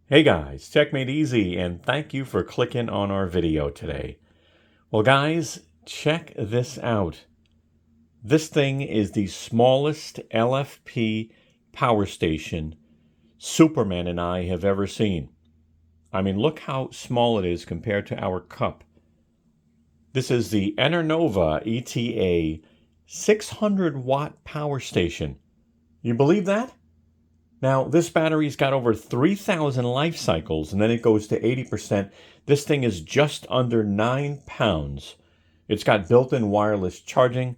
Hey guys, techmadeezy, and thank you for clicking on our video today. Well guys, check this out. This thing is the smallest LFP power station Superman and I have ever seen. I mean, look how small it is compared to our cup. This is the ENERNOVA ETA 600 watt power station. You believe that? Now, this battery's got over 3,000 life cycles, and then it goes to 80%. This thing is just under 9 pounds. It's got built-in wireless charging,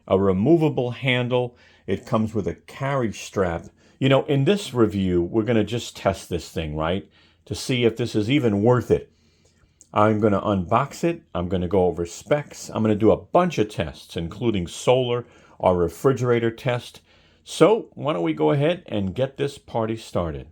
a removable handle. It comes with a carry strap. You know, in this review, we're going to just test this thing, right? To see if this is even worth it. I'm going to unbox it. I'm going to go over specs. I'm going to do a bunch of tests, including solar, our refrigerator test. So why don't we go ahead and get this party started?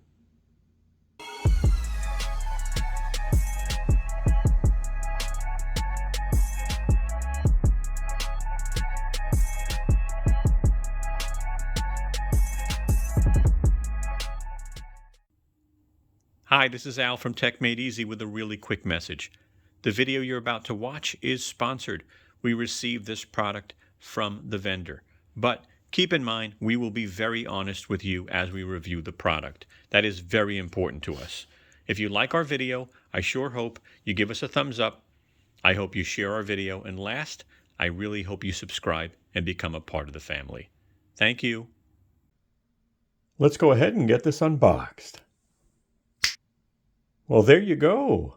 Hi, this is Al from techmadeezy with a really quick message. The video you're about to watch is sponsored. We received this product from the vendor. But keep in mind, we will be very honest with you as we review the product. That is very important to us. If you like our video, I sure hope you give us a thumbs up. I hope you share our video. And last, I really hope you subscribe and become a part of the family. Thank you. Let's go ahead and get this unboxed. Well, there you go.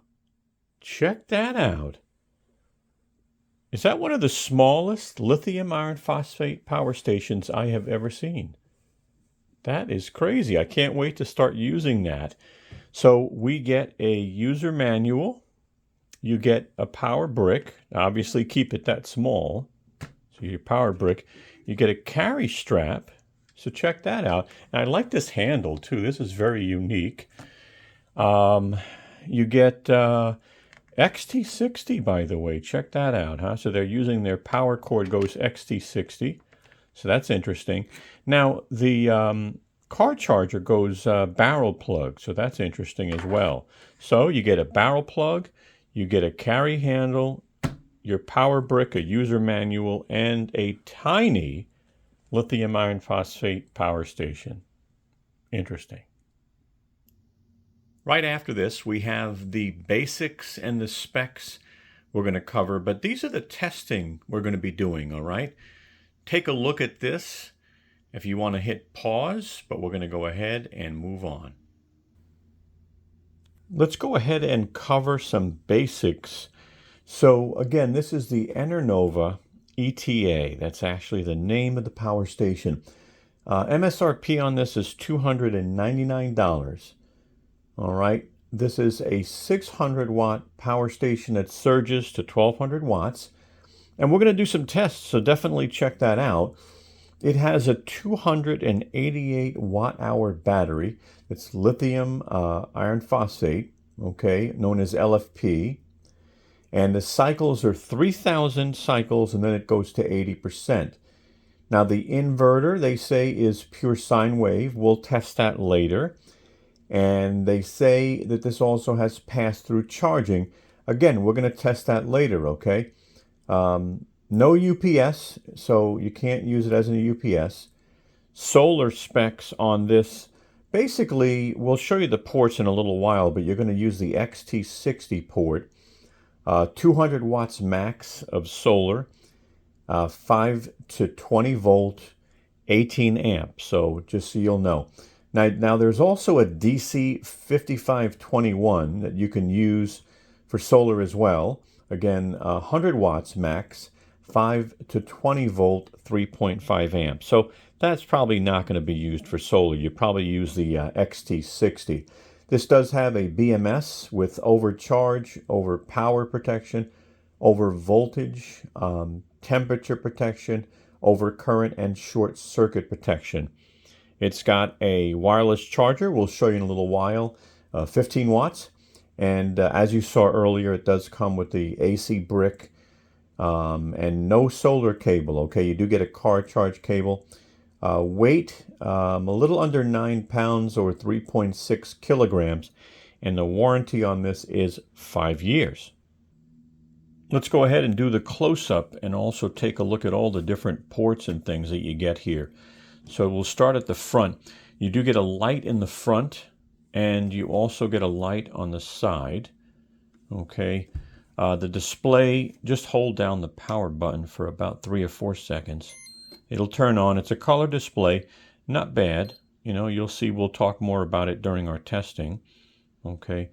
Check that out. Is that one of the smallest lithium iron phosphate power stations I have ever seen? That is crazy. I can't wait to start using that. So we get a user manual. You get a power brick. Obviously keep it that small. So your power brick. You get a carry strap. So check that out. And I like this handle too. This is very unique. You get XT60, by the way. Check that out, huh? So they're using their power cord goes XT60. So that's interesting. Now, the car charger goes barrel plug. So that's interesting as well. So you get a barrel plug, you get a carry handle, your power brick, a user manual, and a tiny lithium iron phosphate power station. Interesting. Right after this, we have the basics and the specs we're going to cover, but these are the testing we're going to be doing, all right? Take a look at this if you want to hit pause, but we're going to go ahead and move on. Let's go ahead and cover some basics. So again, this is the ENERNOVA ETA. That's actually the name of the power station. MSRP on this is $299. All right, this is a 600 watt power station that surges to 1200 watts. And we're going to do some tests, so definitely check that out. It has a 288 watt hour battery. It's lithium iron phosphate, okay, known as LFP. And the cycles are 3,000 cycles, and then it goes to 80%. Now the inverter, they say, is pure sine wave. We'll test that later. And they say that this also has pass-through charging. Again, we're going to test that later, okay? No UPS, so you can't use it as an UPS. Solar specs on this. Basically, we'll show you the ports in a little while, but you're going to use the XT60 port. 200 watts max of solar, 5 to 20 volt, 18 amps. So just so you'll know. Now there's also a DC 5521 that you can use for solar as well. Again, 100 watts max, 5 to 20 volt, 3.5 amps. So that's probably not going to be used for solar. You probably use the XT60. This does have a BMS with overcharge, over power protection, over voltage, temperature protection, over current and short circuit protection. It's got a wireless charger. We'll show you in a little while, 15 watts. And as you saw earlier, it does come with the AC brick and no solar cable. Okay, you do get a car charge cable. Weight, a little under 9 pounds or 3.6 kilograms. and the warranty on this is 5 years. Let's go ahead and do the close-up and also take a look at all the different ports and things that you get here. So we'll start at the front. You do get a light in the front, and you also get a light on the side. Okay. The display, just hold down the power button for about 3 or 4 seconds. It'll turn on. It's a color display. Not bad. You know, you'll see we'll talk more about it during our testing. Okay.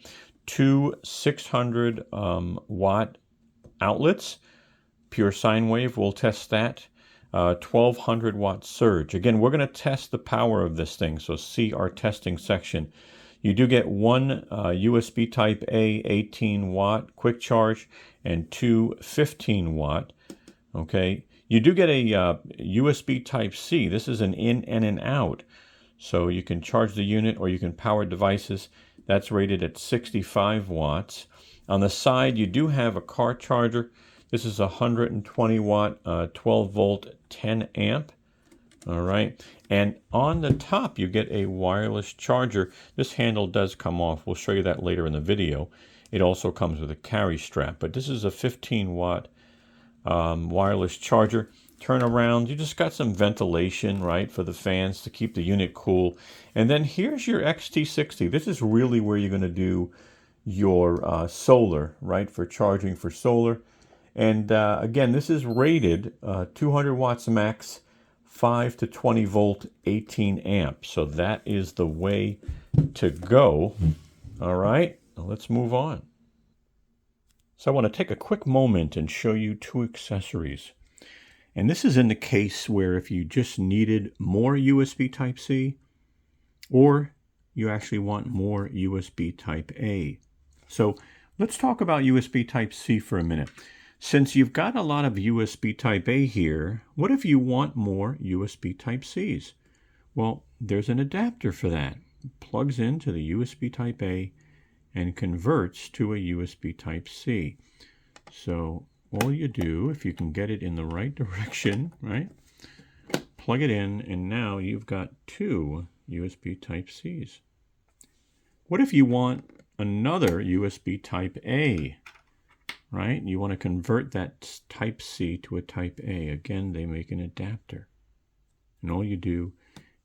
2 600 watt outlets. Pure sine wave, we'll test that. 1200 watt surge. Again, we're going to test the power of this thing, so see our testing section. You do get one USB type A 18 watt quick charge and 2 15 watt. Okay. You do get a USB type C. This is an in and an out. So you can charge the unit or you can power devices. That's rated at 65 watts. On the side, you do have a car charger. This is a 120 watt, 12 volt, 10 amp. All right. And on the top, you get a wireless charger. This handle does come off. We'll show you that later in the video. It also comes with a carry strap, but this is a 15 watt wireless charger. Turn around, you just got some ventilation, right, for the fans to keep the unit cool. And then here's your XT60. This is really where you're going to do your solar, right, for charging for solar. And again, this is rated 200 watts max, 5 to 20 volt, 18 amps. So that is the way to go. All right, now let's move on. So I want to take a quick moment and show you 2 accessories. And this is in the case where if you just needed more USB Type-C, or you actually want more USB Type-A. So let's talk about USB Type-C for a minute. Since you've got a lot of USB Type-A here, what if you want more USB Type-Cs? Well, there's an adapter for that. It plugs into the USB Type-A and converts to a USB Type-C. So all you do, if you can get it in the right direction, right, plug it in, and now you've got 2 USB Type-Cs. What if you want another USB Type-A, right? You want to convert that Type-C to a Type-A. Again, they make an adapter. And all you do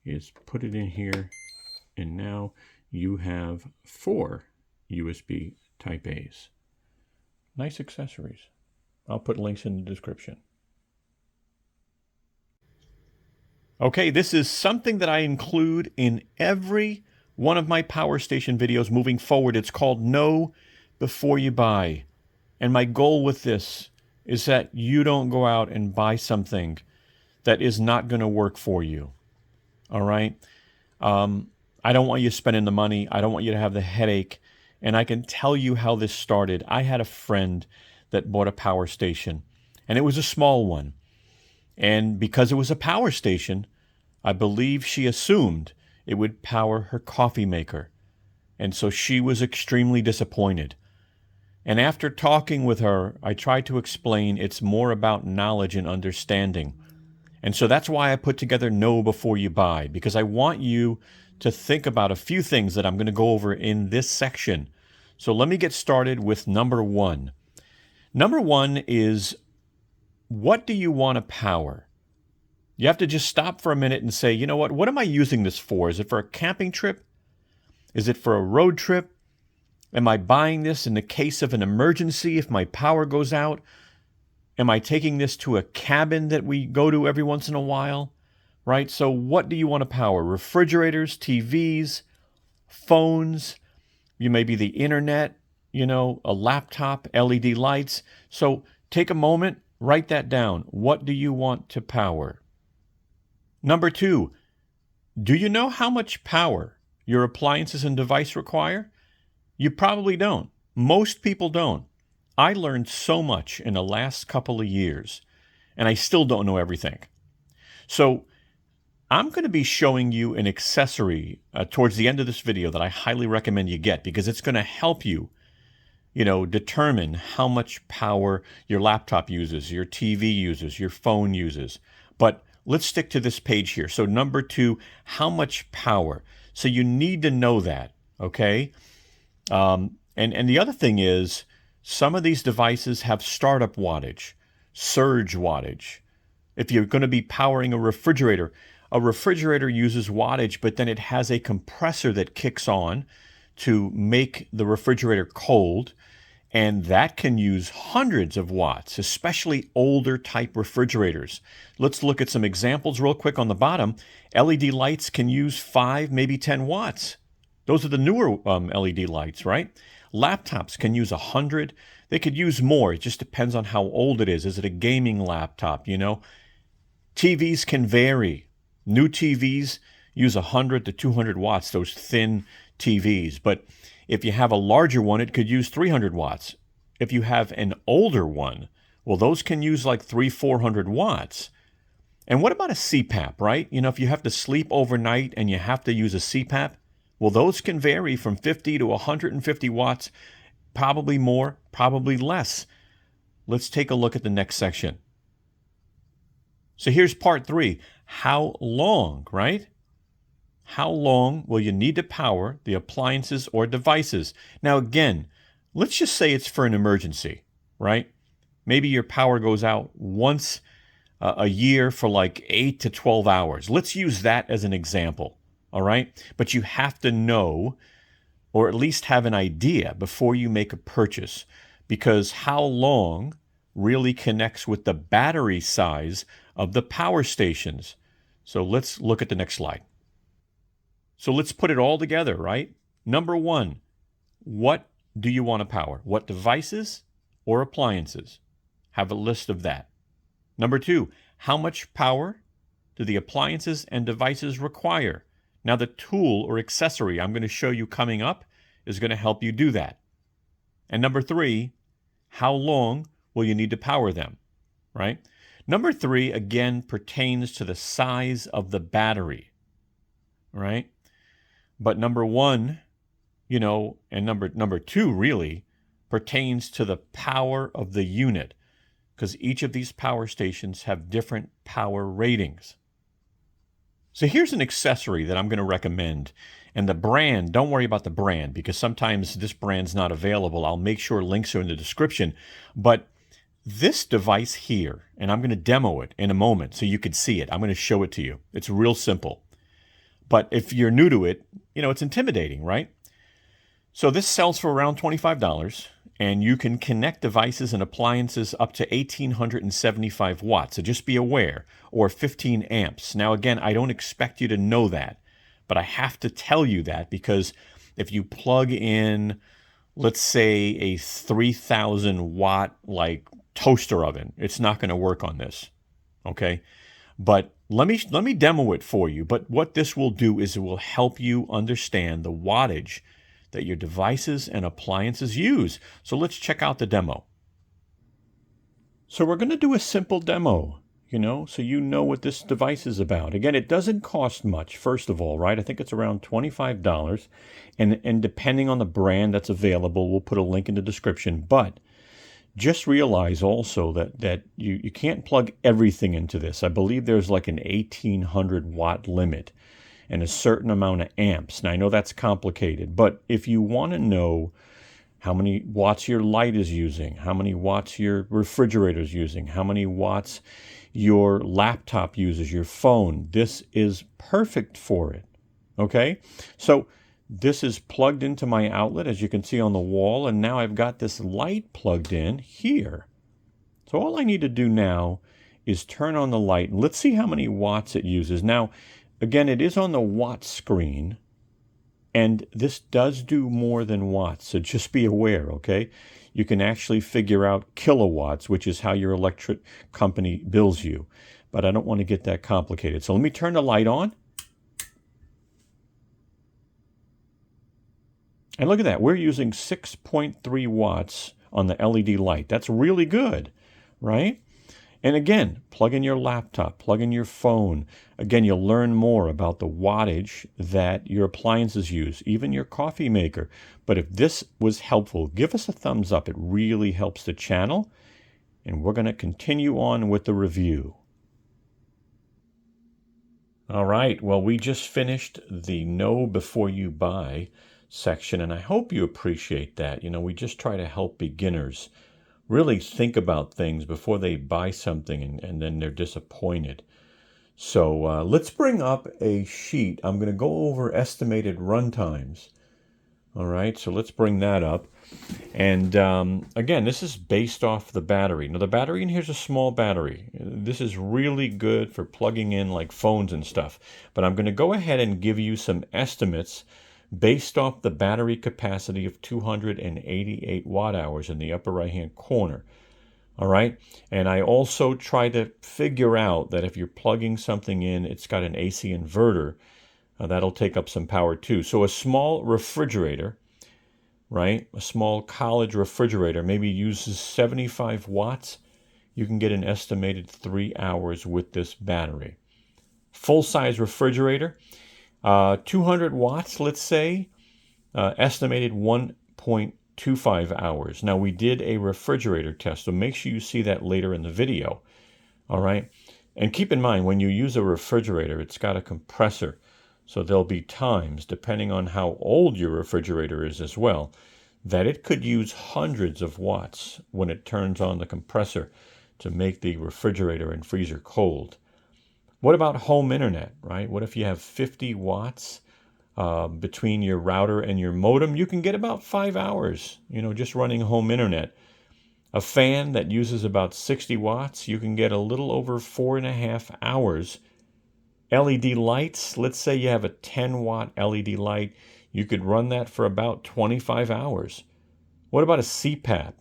is put it in here, and now you have 4 USB Type-A's. Nice accessories. I'll put links in the description. Okay, this is something that I include in every one of my Power Station videos moving forward. It's called Know Before You Buy. And my goal with this is that you don't go out and buy something that is not going to work for you. All right? I don't want you spending the money. I don't want you to have the headache. And I can tell you how this started. I had a friend that bought a power station, and it was a small one. And because it was a power station, I believe she assumed it would power her coffee maker. And so she was extremely disappointed. And after talking with her, I tried to explain it's more about knowledge and understanding. And so that's why I put together Know Before You Buy, because I want you to think about a few things that I'm going to go over in this section. So let me get started with number 1. Number 1 is, what do you want to power? You have to just stop for a minute and say, you know what am I using this for? Is it for a camping trip? Is it for a road trip? Am I buying this in the case of an emergency if my power goes out? Am I taking this to a cabin that we go to every once in a while? Right? So what do you want to power? Refrigerators, TVs, phones, you may be the internet, a laptop, LED lights. So take a moment, write that down. What do you want to power? Number 2, do you know how much power your appliances and device require? You probably don't. Most people don't. I learned so much in the last couple of years, and I still don't know everything. So I'm going to be showing you an accessory towards the end of this video that I highly recommend you get, because it's going to help you, determine how much power your laptop uses, your TV uses, your phone uses. But let's stick to this page here. So number 2, how much power? So you need to know that, okay? And the other thing is, some of these devices have startup wattage, surge wattage. If you're going to be powering a refrigerator uses wattage, but then it has a compressor that kicks on to make the refrigerator cold. And that can use hundreds of watts, especially older type refrigerators. Let's look at some examples real quick on the bottom. LED lights can use 5, maybe 10 watts. Those are the newer LED lights, right? Laptops can use 100. They could use more. It just depends on how old it is. Is it a gaming laptop, TVs can vary. New TVs use 100 to 200 watts, those thin TVs. But if you have a larger one, it could use 300 watts. If you have an older one, well, those can use like 400 watts. And what about a CPAP, right? If you have to sleep overnight and you have to use a CPAP, well, those can vary from 50 to 150 watts, probably more, probably less. Let's take a look at the next section. So here's part 3. How long, right? How long will you need to power the appliances or devices? Now, again, let's just say it's for an emergency, right? Maybe your power goes out once a year for like 8 to 12 hours. Let's use that as an example, all right? But you have to know, or at least have an idea before you make a purchase, because how long really connects with the battery size of the power stations. So let's look at the next slide. So let's put it all together, right? Number 1, what do you want to power? What devices or appliances? Have a list of that. Number 2, how much power do the appliances and devices require? Now, the tool or accessory I'm going to show you coming up is going to help you do that. And number 3, how long will you need to power them, right? Number 3, again, pertains to the size of the battery, right? But number 1, and number 2 really pertains to the power of the unit, because each of these power stations have different power ratings. So here's an accessory that I'm going to recommend. And the brand, don't worry about the brand, because sometimes this brand's not available. I'll make sure links are in the description. But this device here, and I'm going to demo it in a moment so you can see it. I'm going to show it to you. It's real simple. But if you're new to it, it's intimidating, right? So this sells for around $25, and you can connect devices and appliances up to 1,875 watts. So just be aware, or 15 amps. Now, again, I don't expect you to know that, but I have to tell you that because if you plug in, let's say, a 3,000 watt toaster oven, it's not going to work on this, okay? But let me demo it for you. But what this will do is it will help you understand the wattage that your devices and appliances use. So let's check out the demo. So we're going to do a simple demo, so you know what this device is about. Again, it doesn't cost much, first of all, right? I think it's around $25. And depending on the brand that's available, we'll put a link in the description. But just realize also that you can't plug everything into this. I believe there's like an 1,800 watt limit and a certain amount of amps. Now, I know that's complicated, but if you want to know how many watts your light is using, how many watts your refrigerator is using, how many watts your laptop uses, your phone, this is perfect for it, okay? So this is plugged into my outlet, as you can see on the wall, and now I've got this light plugged in here. So all I need to do now is turn on the light, and let's see how many watts it uses. Now, again, it is on the watt screen, and this does do more than watts, so just be aware, okay? You can actually figure out kilowatts, which is how your electric company bills you, but I don't want to get that complicated. So let me turn the light on. And look at that, we're using 6.3 watts on the LED light. That's really good, right? And again, plug in your laptop, plug in your phone. Again, you'll learn more about the wattage that your appliances use, even your coffee maker. But if this was helpful, give us a thumbs up. It really helps the channel. And we're going to continue on with the review. All right, well, we just finished the Know Before You Buy section, and I hope you appreciate that. You know, we just try to help beginners really think about things before they buy something and then they're disappointed. So let's bring up a sheet. I'm going to go over estimated run times. All right, so let's bring that up. And again, this is based off the battery. Now, the battery in here is a small battery. This is really good for plugging in like phones and stuff. But I'm going to go ahead and give you some estimates based off the battery capacity of 288 watt hours in the upper right-hand corner. All right, and I also try to figure out that if you're plugging something in, it's got an AC inverter. That'll take up some power too. So a small refrigerator, right? A small college refrigerator maybe uses 75 watts. You can get an estimated 3 hours with this battery. Full-size refrigerator, 200 watts, let's say, estimated 1.25 hours. Now, we did a refrigerator test, so make sure you see that later in the video. All right? And keep in mind, when you use a refrigerator, it's got a compressor. So there'll be times, depending on how old your refrigerator is as well, that it could use hundreds of watts when it turns on the compressor to make the refrigerator and freezer cold. What about home internet, right? What if you have 50 watts between your router and your modem? You can get about 5 hours, you know, just running home internet. A fan that uses about 60 watts, you can get a little over 4.5 hours. LED lights, let's say you have a 10 watt LED light, you could run that for about 25 hours. What about a CPAP?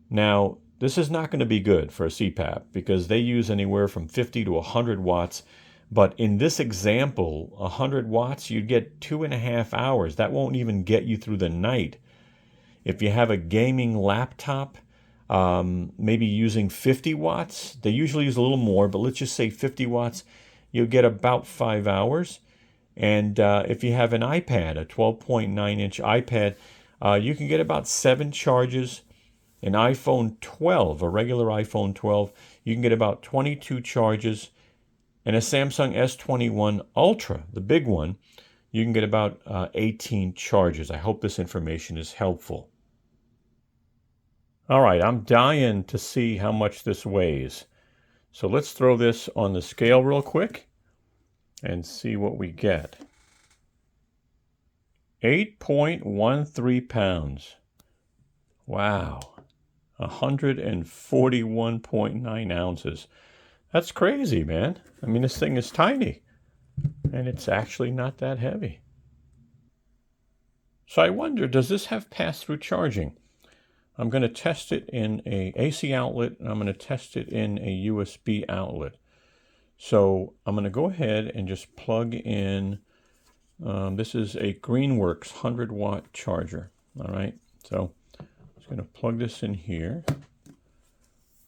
Now, this is not going to be good for a CPAP because they use anywhere from 50 to 100 watts. But in this example, 100 watts, you'd get 2.5 hours. That won't even get you through the night. If you have a gaming laptop, maybe using 50 watts, they usually use a little more, but let's just say 50 watts, you'll get about 5 hours. And if you have an iPad, a 12.9-inch iPad, you can get about 7 charges. An iPhone 12, a regular iPhone 12, you can get about 22 charges. And a Samsung S21 Ultra, the big one, you can get about 18 charges. I hope this information is helpful. All right, I'm dying to see how much this weighs. So let's throw this on the scale real quick and see what we get. 8.13 pounds. Wow. 141.9 ounces. That's crazy, man. I mean, this thing is tiny, and it's actually not that heavy. So I wonder, does this have pass-through charging? I'm going to test it in a AC outlet, and I'm going to test it in a USB outlet. So I'm going to go ahead and just plug in, this is a Greenworks 100-watt charger, all right? So I'm just going to plug this in here,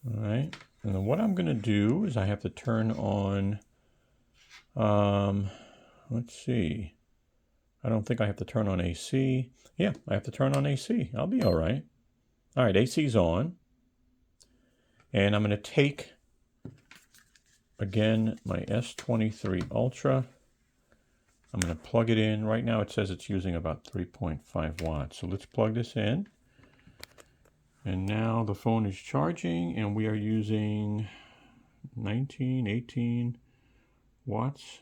all right? And then what I'm going to do is I have to turn on, let's see, I don't think I have to turn on AC. Yeah, I have to turn on AC. I'll be all right. All right, AC's on. And I'm going to take, again, my S23 Ultra. I'm going to plug it in. Right now it says it's using about 3.5 watts. So let's plug this in. And now the phone is charging, and we are using 19, 18 watts.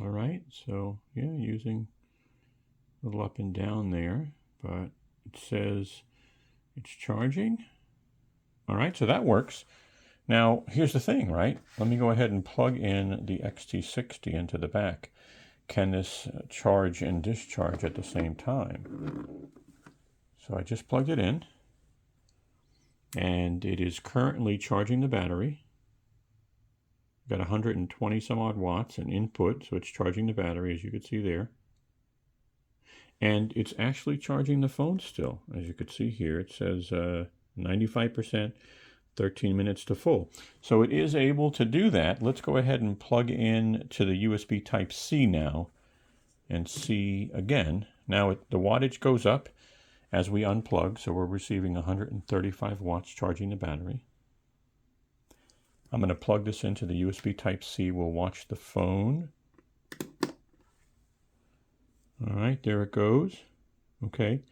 All right, so yeah, using a little up and down there, but it says it's charging. All right, so that works. Now, here's the thing, right? Let me go ahead and plug in the XT60 into the back. Can this charge and discharge at the same time? So I just plugged it in, and it is currently charging the battery. Got 120 some odd watts in input, so it's charging the battery, as you can see there. And it's actually charging the phone still. As you could see here, it says 95%, 13 minutes to full. So it is able to do that. Let's go ahead and plug in to the USB Type-C now and see again. Now the wattage goes up as we unplug, so we're receiving 135 watts charging the battery. I'm going to plug this into the USB Type-C. We'll watch the phone. All right, there it goes. Okay.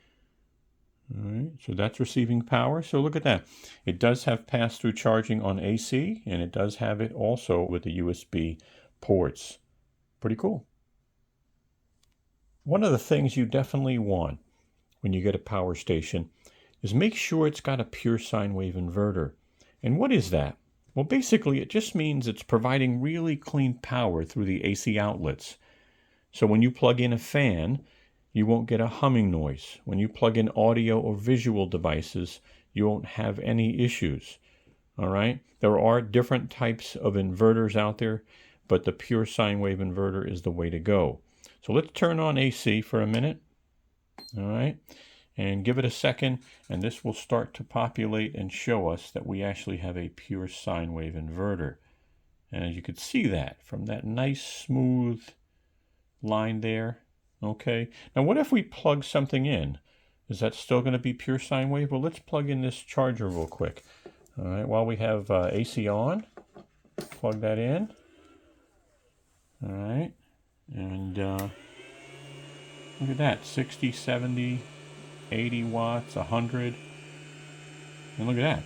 All right, so that's receiving power. So look at that. It does have pass-through charging on AC, and it does have it also with the USB ports. Pretty cool. One of the things you definitely want when you get a power station is make sure it's got a pure sine wave inverter. And what is that? Well, basically, it just means it's providing really clean power through the AC outlets. So when you plug in a fan, you won't get a humming noise. When you plug in audio or visual devices, you won't have any issues. All right? There are different types of inverters out there, but the pure sine wave inverter is the way to go. So let's turn on AC for a minute. All right? And give it a second, and this will start to populate and show us that we actually have a pure sine wave inverter. And as you can see that from that nice smooth line there. Okay, now what if we plug something in? Is that still going to be pure sine wave? Well, let's plug in this charger real quick. All right, while we have AC on, plug that in. All right, and look at that, 60, 70, 80 watts, 100. And look at that.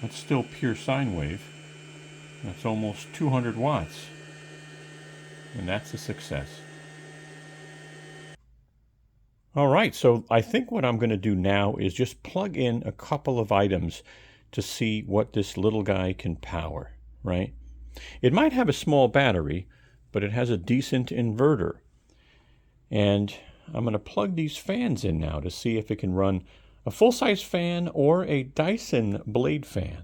That's still pure sine wave. That's almost 200 watts. And that's a success. All right, so I think what I'm going to do now is just plug in a couple of items to see what this little guy can power, right? It might have a small battery, but it has a decent inverter. And I'm going to plug these fans in now to see if it can run a full-size fan or a Dyson blade fan.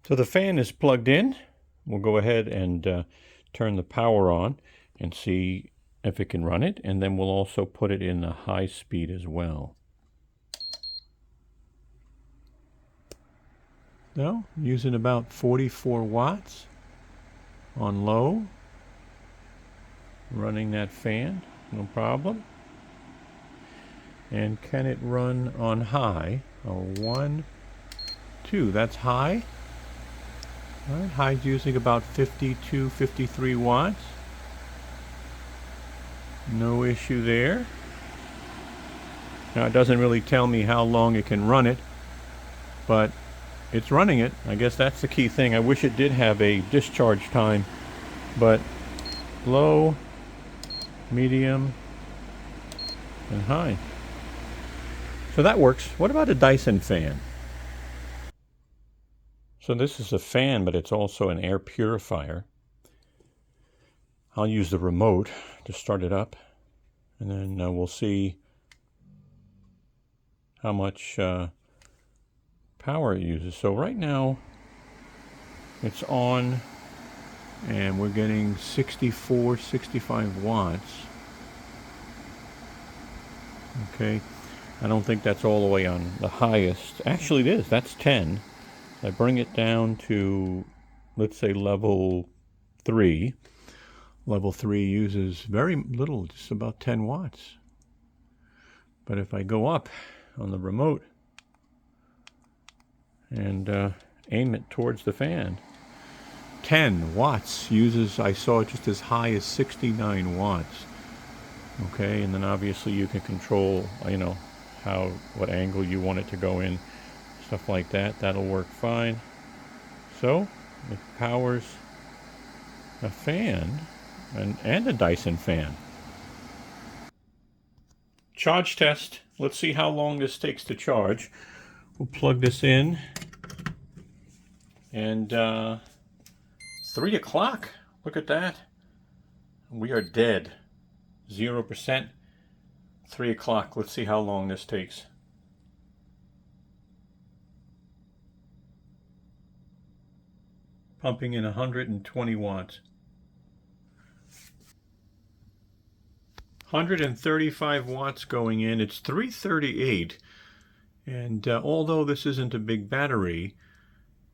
So the fan is plugged in. We'll go ahead and turn the power on and see if it can run it, and then we'll also put it in the high speed as well. No, using about 44 watts on low, running that fan, no problem. And can it run on high? Oh, 1, 2, that's high. All right, high's using about 52, 53 watts. No issue there. Now it doesn't really tell me how long it can run it, but it's running it. I guess that's the key thing. I wish it did have a discharge time, but low, medium, and high. So that works. What about a Dyson fan? So this is a fan, but it's also an air purifier. I'll use the remote to start it up, and then we'll see how much power it uses. So right now it's on, and we're getting 64, 65 watts. Okay, I don't think that's all the way on the highest. Actually it is, that's 10. I bring it down to, let's say, level 3. Level 3 uses very little, just about 10 watts. But if I go up on the remote and aim it towards the fan, 10 watts uses, I saw it just as high as 69 watts. Okay, and then obviously you can control, you know, what angle you want it to go in, stuff like that. That'll work fine. So it powers a fan and a Dyson fan. Charge test. Let's see how long this takes to charge. We'll plug this in, and 3 o'clock. Look at that. We are dead. 0%. 3 o'clock. Let's see how long this takes. Pumping in 120 watts. 135 watts going in. It's 338, and although this isn't a big battery,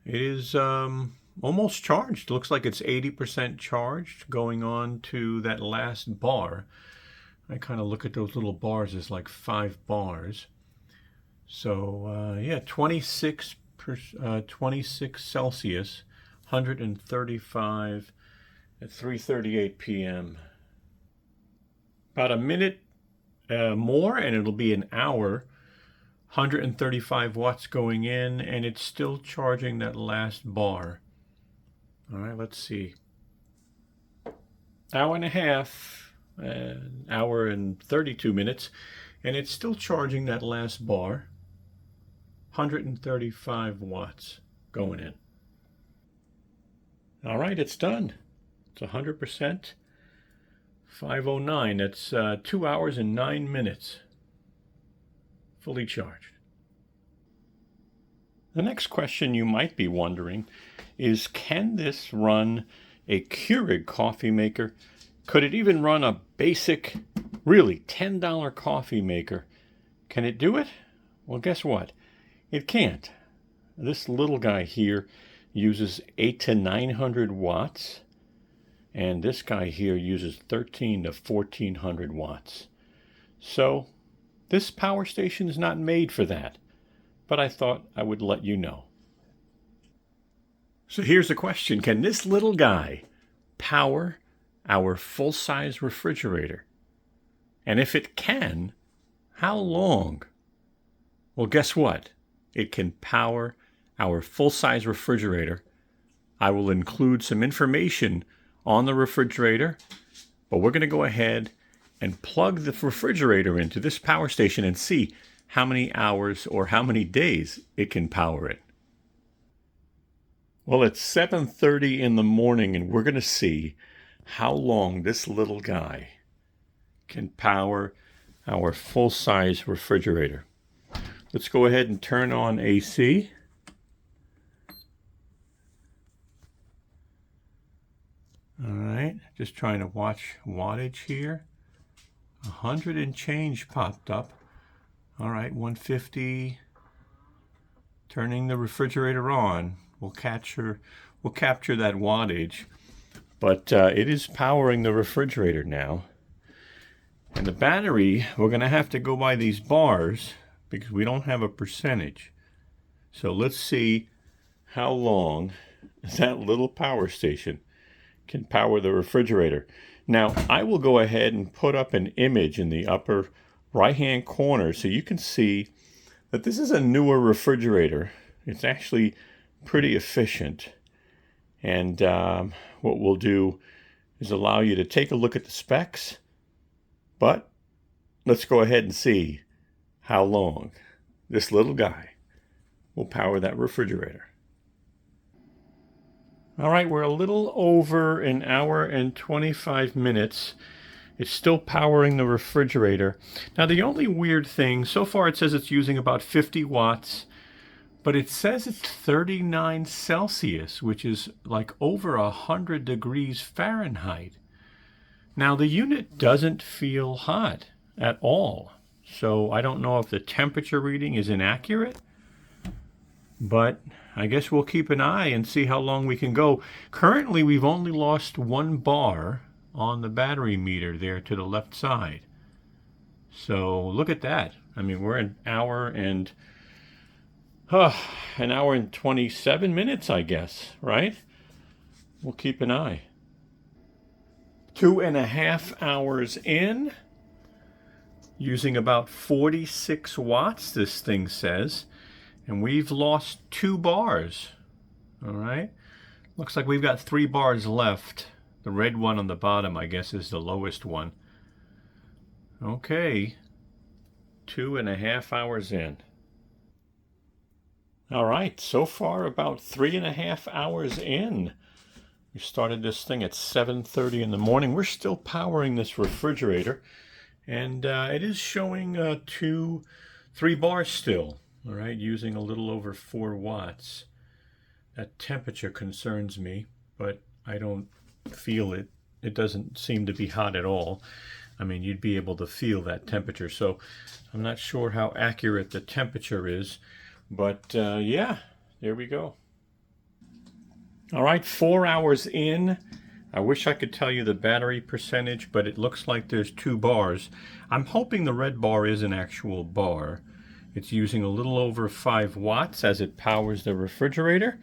it is almost charged. Looks like it's 80% charged going on to that last bar. I kind of look at those little bars as like 5 bars. So yeah, 26 Celsius, 135 at 3:38 p.m. About a minute more and it'll be an hour. 135 watts going in, and it's still charging that last bar. All right, let's see. Hour and a half, an hour and 32 minutes, and it's still charging that last bar. 135 watts going in. All right, it's done. It's 100%. 5:09. That's 2 hours and 9 minutes. Fully charged. The next question you might be wondering is, can this run a Keurig coffee maker? Could it even run a basic, really $10 coffee maker? Can it do it? Well, guess what? It can't. This little guy here uses 800 to 900 watts, and this guy here uses 13 to 1400 watts. So this power station is not made for that, but I thought I would let you know. So here's the question. Can this little guy power our full-size refrigerator? And if it can, how long? Well, guess what? It can power our full-size refrigerator. I will include some information on the refrigerator, but we're going to go ahead and plug the refrigerator into this power station and see how many hours or how many days it can power it. Well, it's 7:30 in the morning, and we're going to see how long this little guy can power our full-size refrigerator. Let's go ahead and turn on AC. All right, just trying to watch wattage here. 100 and change popped up. All right, 150. Turning the refrigerator on will capture that wattage, but it is powering the refrigerator now. And the battery, we're going to have to go by these bars because we don't have a percentage. So let's see how long that little power station can power the refrigerator. Now, I will go ahead and put up an image in the upper right-hand corner so you can see that this is a newer refrigerator. It's actually pretty efficient. And what we'll do is allow you to take a look at the specs, but let's go ahead and see how long this little guy will power that refrigerator. All right, we're a little over an hour and 25 minutes. It's still powering the refrigerator. Now, the only weird thing, so far it says it's using about 50 watts, but it says it's 39 Celsius, which is like over 100 degrees Fahrenheit. Now, the unit doesn't feel hot at all, so I don't know if the temperature reading is inaccurate, but I guess we'll keep an eye and see how long we can go. Currently, we've only lost 1 bar on the battery meter there to the left side. So look at that. I mean, we're an hour and 27 minutes, I guess, right? We'll keep an eye. 2.5 hours in, using about 46 watts, this thing says. And we've lost 2 bars. All right. Looks like we've got 3 bars left. The red one on the bottom, I guess, is the lowest one. Okay. 2.5 hours in. All right. So far, about 3.5 hours in. We started this thing at 7:30 in the morning. We're still powering this refrigerator. And it is showing 3 bars still. All right, using a little over 4 watts. That temperature concerns me, but I don't feel it. It doesn't seem to be hot at all. I mean, you'd be able to feel that temperature. So I'm not sure how accurate the temperature is, but yeah, there we go. All right, 4 hours in. I wish I could tell you the battery percentage, but it looks like there's 2 bars. I'm hoping the red bar is an actual bar. It's using a little over 5 watts as it powers the refrigerator.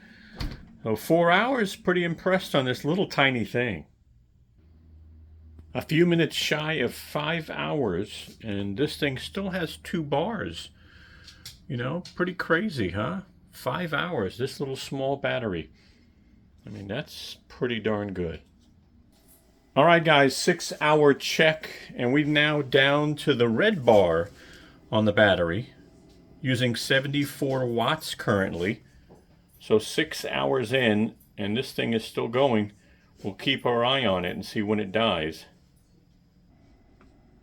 So 4 hours, pretty impressed on this little tiny thing. A few minutes shy of 5 hours, and this thing still has 2 bars. You know, pretty crazy, huh? 5 hours, this little small battery. I mean, that's pretty darn good. All right, guys, 6-hour check, and we're now down to the red bar on the battery, using 74 watts currently. So 6 hours in, and this thing is still going. We'll keep our eye on it and see when it dies.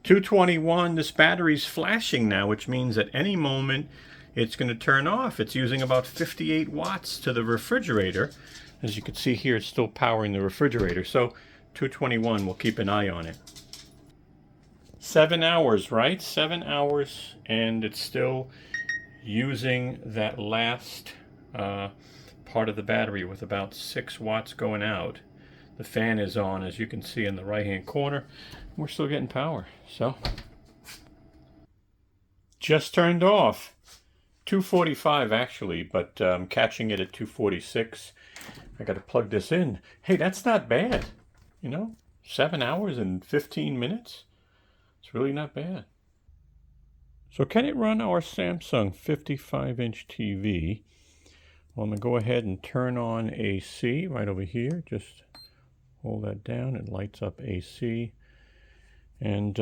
221, this battery's flashing now, which means at any moment it's going to turn off. It's using about 58 watts to the refrigerator. As you can see here, it's still powering the refrigerator. So 221, we'll keep an eye on it. 7 hours, right? 7 hours, and it's still using that last part of the battery with about 6 watts going out. The fan is on, as you can see in the right-hand corner. We're still getting power, so. Just turned off. 245 actually, but I'm catching it at 246. I got to plug this in. Hey, that's not bad. You know, 7 hours and 15 minutes. It's really not bad. So can it run our Samsung 55-inch TV? Well, I'm going to go ahead and turn on AC right over here. Just hold that down. It lights up AC. And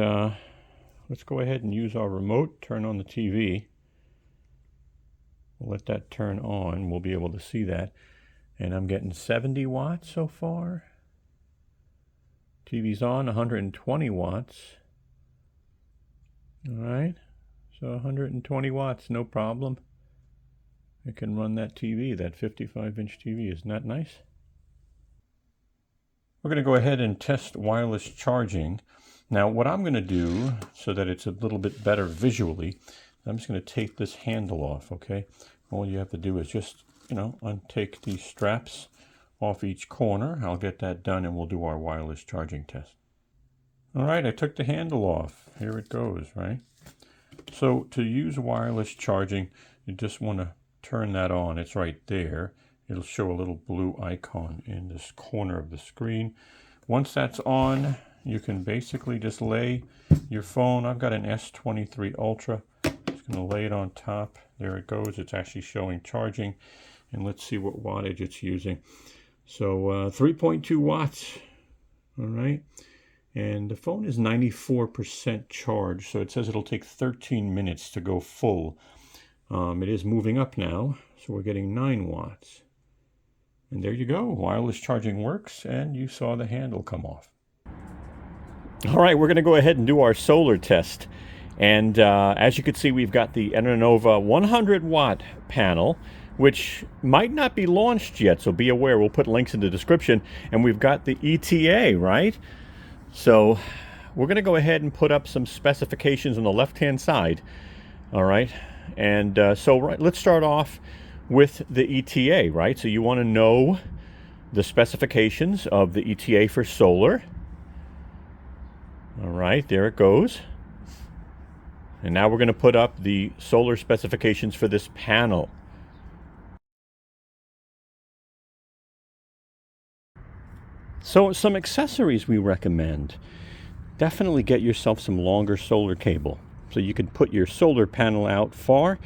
let's go ahead and use our remote, turn on the TV. We'll let that turn on. We'll be able to see that. And I'm getting 70 watts so far. TV's on, 120 watts. All right, so 120 watts, no problem. It can run that TV, that 55-inch TV. Isn't that nice? We're going to go ahead and test wireless charging. Now, what I'm going to do, so that it's a little bit better visually, I'm just going to take this handle off, okay? All you have to do is just, untake these straps off each corner. I'll get that done and we'll do our wireless charging test. All right, I took the handle off. Here it goes, right? So to use wireless charging, you just want to turn that on. It's right there. It'll show a little blue icon in this corner of the screen. Once that's on, you can basically just lay your phone. I've got an S23 Ultra. Just going to lay it on top. There it goes. It's actually showing charging. And let's see what wattage it's using. So 3.2 watts. All right. And the phone is 94% charged. So it says it'll take 13 minutes to go full. It is moving up now. So we're getting 9 watts. And there you go. Wireless charging works. And you saw the handle come off. All right, we're going to go ahead and do our solar test. And as you can see, we've got the ENERNOVA 100-watt panel, which might not be launched yet, so be aware. We'll put links in the description. And we've got the ETA, right? So we're going to go ahead and put up some specifications on the left-hand side. All right. And let's start off with the ETA, right? So you want to know the specifications of the ETA for solar. All right, there it goes. And now we're going to put up the solar specifications for this panel. So some accessories we recommend. Definitely get yourself some longer solar cable so you can put your solar panel out far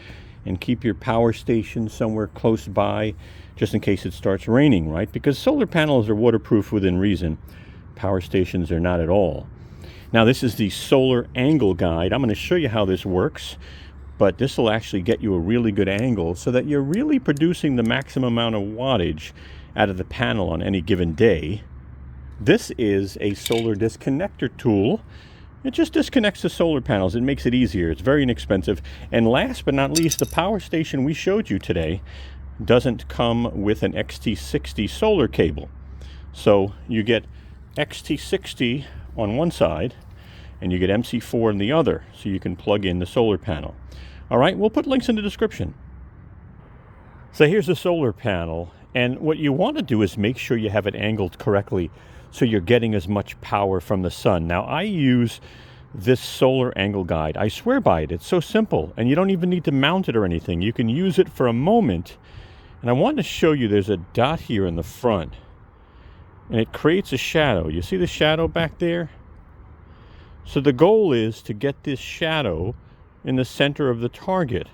and keep your power station somewhere close by just in case it starts raining, right? Because solar panels are waterproof within reason. Power stations are not at all. Now this is the solar angle guide. I'm going to show you how this works, but this will actually get you a really good angle so that you're really producing the maximum amount of wattage out of the panel on any given day. This is a solar disconnector tool. It just disconnects the solar panels. It makes it easier. It's very inexpensive. And last but not least, the power station we showed you today doesn't come with an XT60 solar cable. So you get XT60 on one side and you get MC4 on the other, so you can plug in the solar panel. All right, we'll put links in the description. So here's the solar panel, and what you want to do is make sure you have it angled correctly so you're getting as much power from the sun. Now I use this solar angle guide. I swear by it. It's so simple, and you don't even need to mount it or anything. You can use it for a moment. And I want to show you there's a dot here in the front, and it creates a shadow. You see the shadow back there? So the goal is to get this shadow in the center of the target.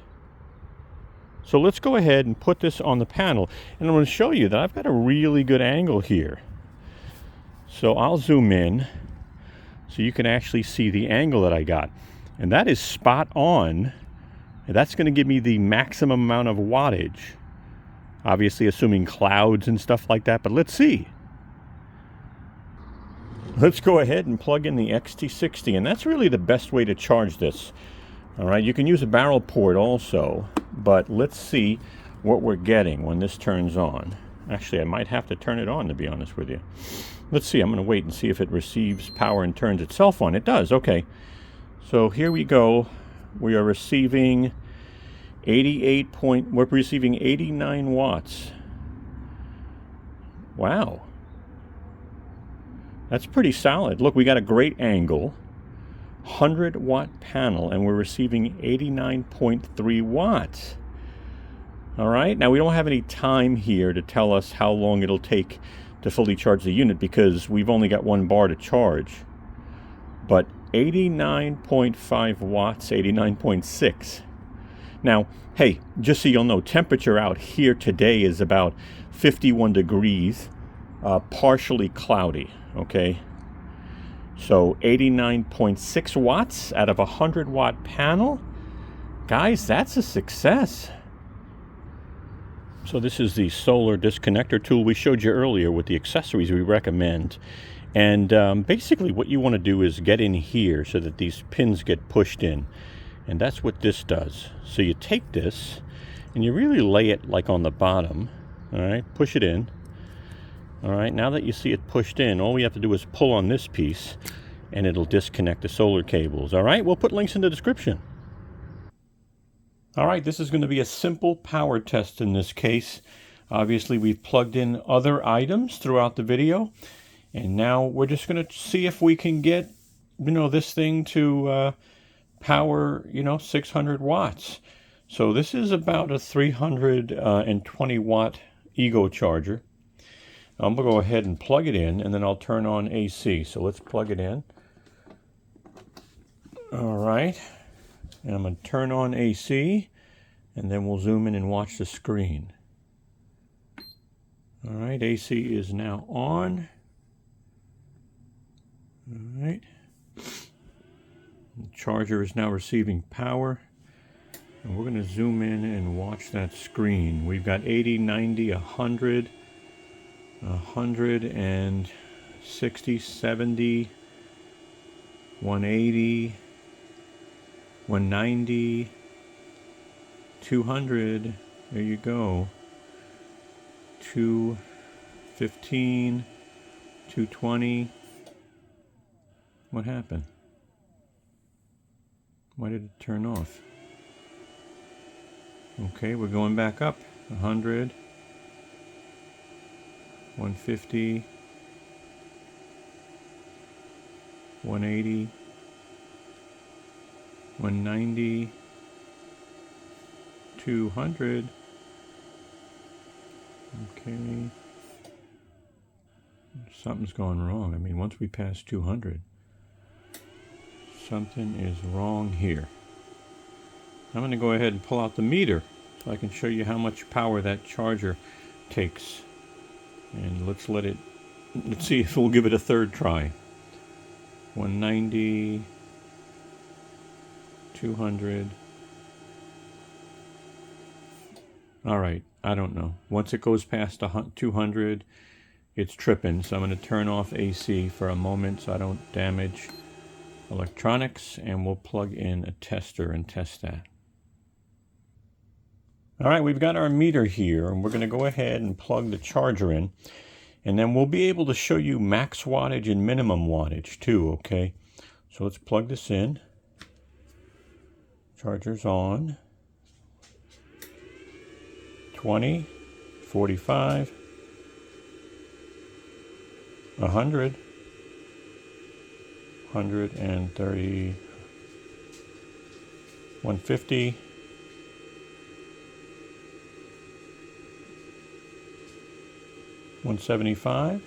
So let's go ahead and put this on the panel, and I'm going to show you that I've got a really good angle here. So I'll zoom in so you can actually see the angle that I got, and that is spot on. And that's going to give me the maximum amount of wattage, obviously assuming clouds and stuff like that, but let's see. Let's go ahead and plug in the XT60, and that's really the best way to charge this. All right, you can use a barrel port also, but let's see what we're getting when this turns on. Actually, I might have to turn it on, to be honest with you. Let's see, I'm going to wait and see if it receives power and turns itself on. It does, okay. So here we go. We are receiving we're receiving 89 watts. Wow. That's pretty solid. Look, we got a great angle. 100-watt panel, and we're receiving 89.3 watts. All right, now we don't have any time here to tell us how long it'll take to fully charge the unit because we've only got 1 bar to charge. But 89.5 watts, 89.6. Now, hey, just so you'll know, temperature out here today is about 51 degrees, partially cloudy, okay? So 89.6 watts out of a 100-watt panel. Guys, that's a success. So this is the solar disconnector tool we showed you earlier with the accessories we recommend. And basically what you want to do is get in here so that these pins get pushed in. And that's what this does. So you take this and you really lay it like on the bottom. All right, push it in. All right, now that you see it pushed in, all we have to do is pull on this piece and it'll disconnect the solar cables. All right, we'll put links in the description. All right, this is going to be a simple power test in this case. Obviously, we've plugged in other items throughout the video. And now we're just going to see if we can get, this thing to power, 600 watts. So this is about a 320 watt Ego charger. I'm going to go ahead and plug it in, and then I'll turn on AC. So let's plug it in. All right. And I'm going to turn on AC, and then we'll zoom in and watch the screen. All right, AC is now on. All right. The charger is now receiving power. And we're going to zoom in and watch that screen. We've got 80, 90, 100, 160, 70, 180, 190, 200. There you go. 215, 220. What happened? Why did it turn off? Okay, we're going back up. 100, 150, 180, 190, 200. Okay. Something's going wrong. I mean, once we pass 200, something is wrong here. I'm going to go ahead and pull out the meter so I can show you how much power that charger takes. And let's see if we'll give it a third try. 190, 200. All right, I don't know. Once it goes past 200, it's tripping. So I'm going to turn off AC for a moment so I don't damage electronics, and we'll plug in a tester and test that. All right, we've got our meter here, and we're going to go ahead and plug the charger in, and then we'll be able to show you max wattage and minimum wattage too, okay? So let's plug this in. Charger's on. 20, 45, 100, 130, 150, 175,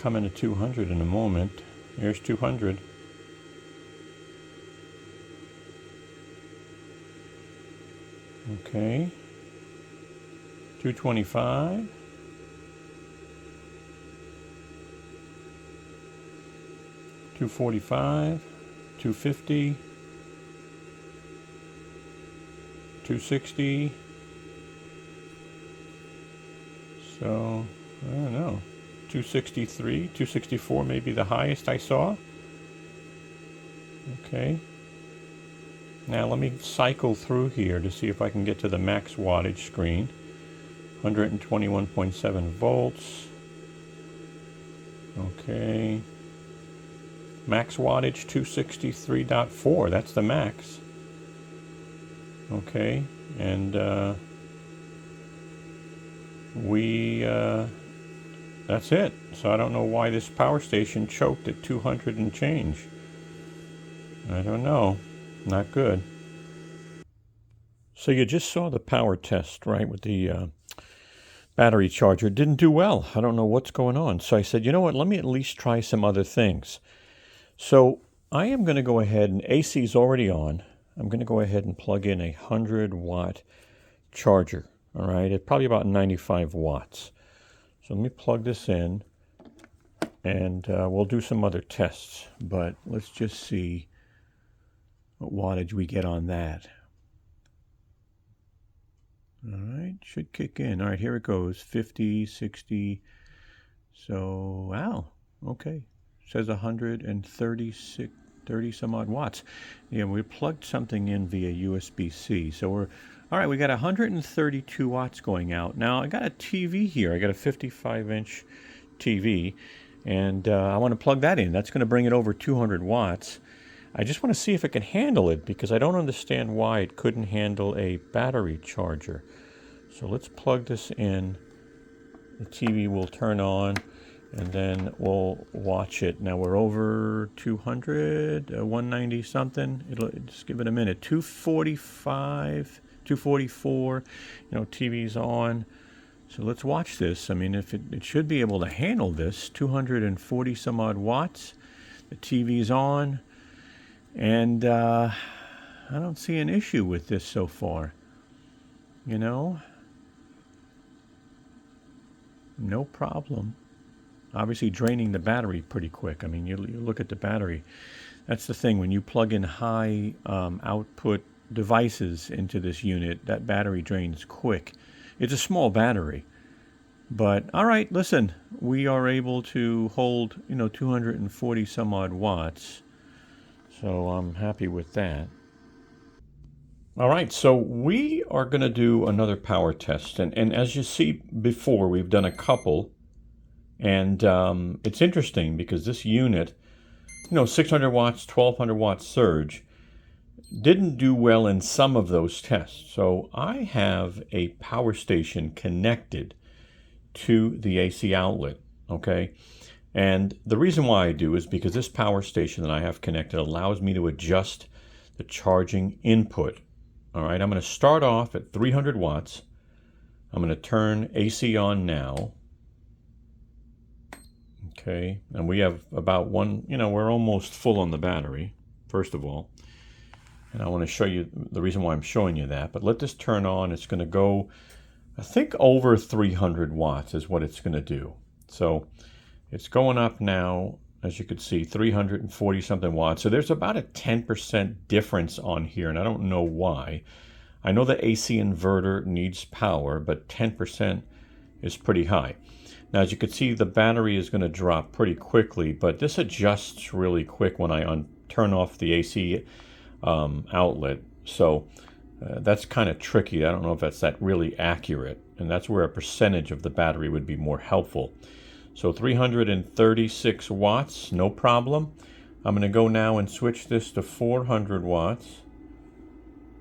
coming to 200 in a moment. Here's 200. Okay. 225. 245. 250. 260. So, I don't know. 263, 264 may be the highest I saw. Okay. Now let me cycle through here to see if I can get to the max wattage screen. 121.7 volts. Okay. Max wattage 263.4. That's the max. Okay. And that's it. So I don't know why this power station choked at 200 and change. I don't know. Not good. So you just saw the power test, right, with the battery charger. It didn't do well. I don't know what's going on. So I said, you know what, let me at least try some other things. So I am going to go ahead, and AC is already on. I'm going to go ahead and plug in a 100-watt charger. All right, it's probably about 95 watts. So let me plug this in, and we'll do some other tests. But let's just see what wattage we get on that. All right, should kick in. All right, here it goes, 50, 60. So, wow, okay. It says 136, 30 some odd watts. Yeah, we plugged something in via USB-C. So we're, all right, we got 132 watts going out. Now, I got a TV here. I got a 55-inch TV, and I want to plug that in. That's going to bring it over 200 watts. I just want to see if it can handle it, because I don't understand why it couldn't handle a battery charger. So let's plug this in. The TV will turn on, and then we'll watch it. Now we're over 200, 190 something. It'll just give it a minute. 245, 244. You know, TV's on. So let's watch this. I mean, if it should be able to handle this. 240 some odd watts. The TV's on. And I don't see an issue with this so far. You know? No problem. Obviously draining the battery pretty quick. I mean, you look at the battery. That's the thing. When you plug in high output devices into this unit, that battery drains quick. It's a small battery. But, all right, listen. We are able to hold, 240 some odd watts. So I'm happy with that. All right, so we are going to do another power test. And as you see before, we've done a couple. And it's interesting because this unit, 600 watts, 1200 watt surge, didn't do well in some of those tests. So I have a power station connected to the AC outlet, okay? And the reason why I do is because this power station that I have connected allows me to adjust the charging input. All right, I'm going to start off at 300 watts. I'm going to turn AC on now. Okay, and we have about we're almost full on the battery, first of all. And I want to show you the reason why I'm showing you that. But let this turn on. It's going to go, I think, over 300 watts is what it's going to do. So it's going up now, as you can see, 340 something watts. So there's about a 10% difference on here, and I don't know why. I know the AC inverter needs power, but 10% is pretty high. Now, as you can see, the battery is going to drop pretty quickly, but this adjusts really quick when I turn off the AC outlet. So that's kind of tricky. I don't know if that's really accurate, and that's where a percentage of the battery would be more helpful. So 336 watts, no problem. I'm going to go now and switch this to 400 watts.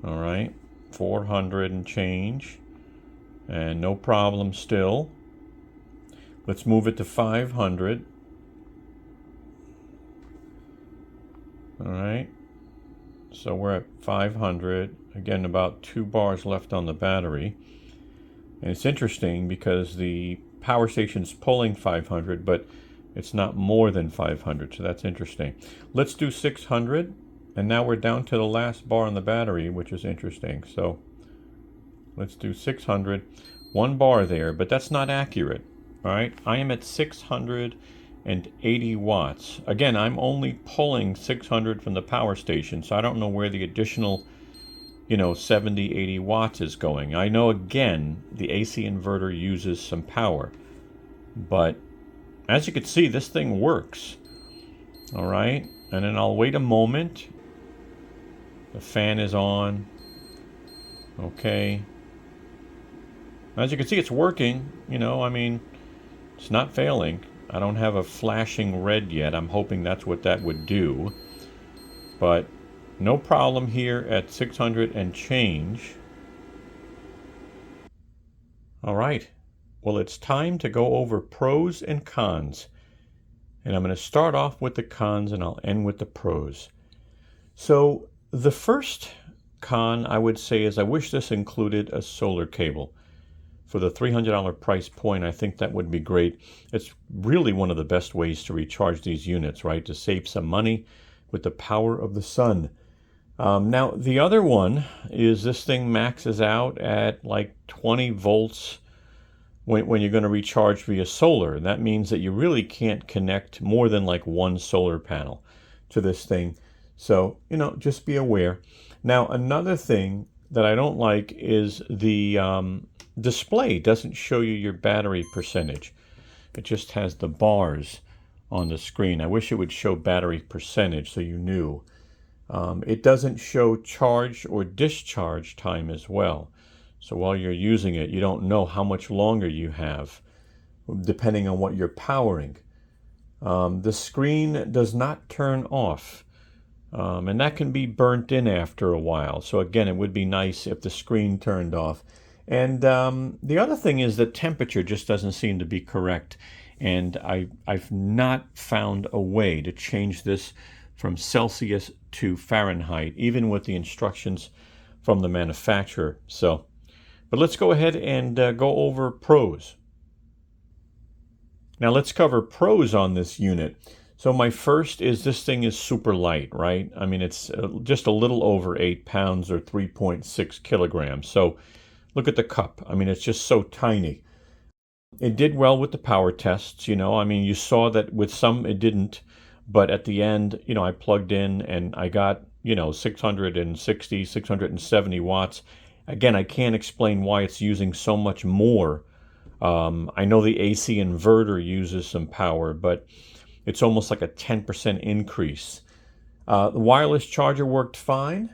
All right, 400 and change, and no problem still. Let's move it to 500. All right, so we're at 500. Again, about 2 bars left on the battery. And it's interesting because the power station's pulling 500, but It's not more than 500, so that's interesting. Let's do 600, and now we're down to the last bar on the battery, which is interesting. So let's do 600, 1 bar there, but that's not accurate. All right, I am at 680 watts. Again, I'm only pulling 600 from the power station, so I don't know where the additional 70, 80 watts is going. I know, again, the AC inverter uses some power, but as you can see, this thing works. All right, and then I'll wait a moment. The fan is on. Okay. As you can see, it's working. I mean, it's not failing. I don't have a flashing red yet. I'm hoping that's what that would do. But no problem here at 600 and change. All right. Well, it's time to go over pros and cons. And I'm going to start off with the cons and I'll end with the pros. So the first con I would say is I wish this included a solar cable. For the $300 price point, I think that would be great. It's really one of the best ways to recharge these units, right? To save some money with the power of the sun. Now, the other one is this thing maxes out at like 20 volts when you're going to recharge via solar. That means that you really can't connect more than like one solar panel to this thing. So, just be aware. Now, another thing that I don't like is the display doesn't show you your battery percentage. It just has the bars on the screen. I wish it would show battery percentage so you knew. It doesn't show charge or discharge time as well. So while you're using it, you don't know how much longer you have, depending on what you're powering. The screen does not turn off, and that can be burnt in after a while. So again, it would be nice if the screen turned off. And the other thing is the temperature just doesn't seem to be correct. And I've not found a way to change this from Celsius to Fahrenheit, even with the instructions from the manufacturer. But let's go ahead and go over pros. Now let's cover pros on this unit. So my first is this thing is super light, right? I mean, it's just a little over 8 pounds or 3.6 kilograms. So look at the cup. I mean, it's just so tiny. It did well with the power tests, I mean, you saw that with some it didn't, but at the end, I plugged in and I got, 660, 670 watts. Again, I can't explain why it's using so much more. I know the AC inverter uses some power, but it's almost like a 10% increase. The wireless charger worked fine.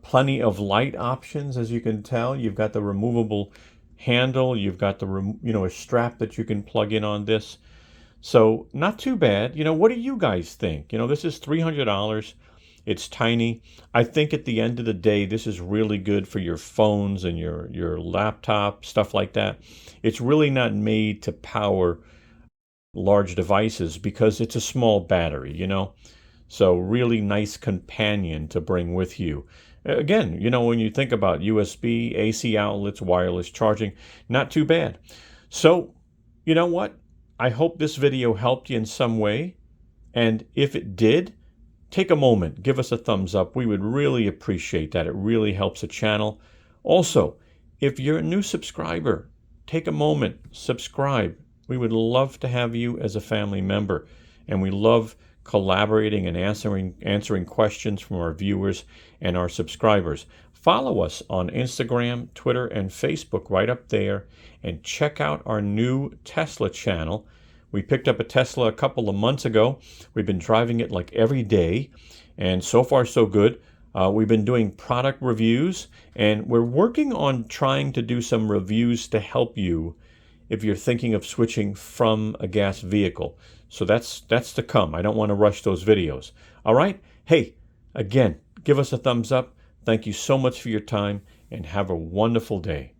Plenty of light options, as you can tell. You've got the removable handle. You've got the a strap that you can plug in on this. So not too bad. What do you guys think? This is $300. It's tiny. I think at the end of the day, this is really good for your phones and your laptop, stuff like that. It's really not made to power large devices because it's a small battery, So really nice companion to bring with you. Again, when you think about USB, AC outlets, wireless charging, not too bad. So, you know what? I hope this video helped you in some way. And if it did, take a moment, give us a thumbs up. We would really appreciate that. It really helps the channel. Also, if you're a new subscriber, take a moment, subscribe. We would love to have you as a family member. And we love collaborating and answering questions from our viewers and our subscribers. Follow us on Instagram, Twitter, and Facebook right up there, and check out our new Tesla channel. We picked up a Tesla a couple of months ago. We've been driving it like every day, and so far so good. We've been doing product reviews, and we're working on trying to do some reviews to help you if you're thinking of switching from a gas vehicle. So that's to come. I don't want to rush those videos. All right? Hey, again, give us a thumbs up. Thank you so much for your time, and have a wonderful day.